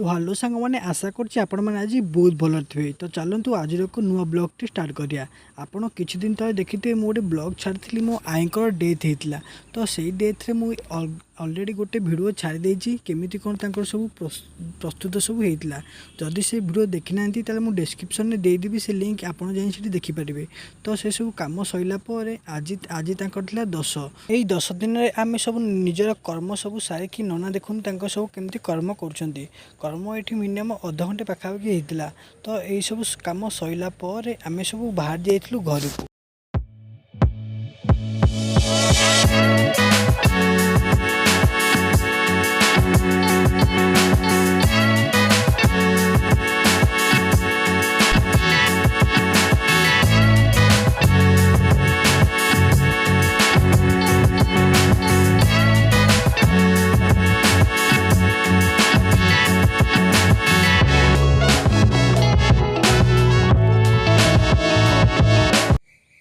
तो हेलो सांग मैंने आशा करज बहुत भल थे। तो चलतु आज एक नुआ ब्लॉग टी स्टार्ट करिया। आपण किछि दिन तले देखिथे मु गोटे ब्लॉग छाड़ी मो आईकर डेथ होता। तो से डेथ रे मु ऑलरेडी गोटे वीडियो छाड़ी देछि केमिति कोन तांकर सब प्रस्तुत सब होता। जदि से वीडियो देखि नांती ताले मु डिस्क्रिप्शन में दे देबी से लिंक आपण जाई सेठी देखि परिबे। तो से सब काम सइला पर आज तांकर थिला 10 एई 10 दिन रे आमे सब निजर कर्म सब सारिकी नना देखुन तांकर सब केमिति कर्म करछंती। कर्म ये मिनिमम अध घंटे पाखापाखि होता। तो यही सब कम सैला पर आम सब बाहर जाइलु घर को।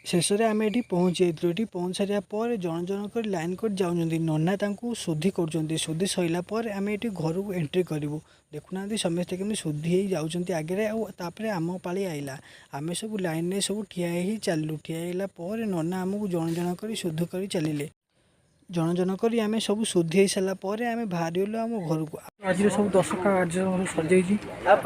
शेष में आम ये पहुँची ये पहुँच सारापर जन जन कर लाइन कर जाऊँ नना शोधि कर शोधि सरला आम ये घर को एंट्री करूँ। देखुना समस्ते कमी शोधि जाऊँच आगे आउे आम पाली आईला आम सब लाइन में सब ठिया ही चलू। ठिया पर नना आमको जन जन कर शोध कर चलिए। जन जन कर आम सब शोधि सारापर आम बाहर गलु आम घर को। आज सब दर्शक कार्य सर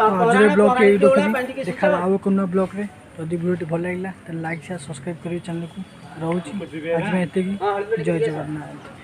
आज ब्लॉग रखी देखा आउ एक नया ब्लॉग रे। जदि वीडियो भल लगे तो लाइक शेयर सब्सक्राइब करें चैनल को। रोची आज में एतिकी। जय जगन्नाथ।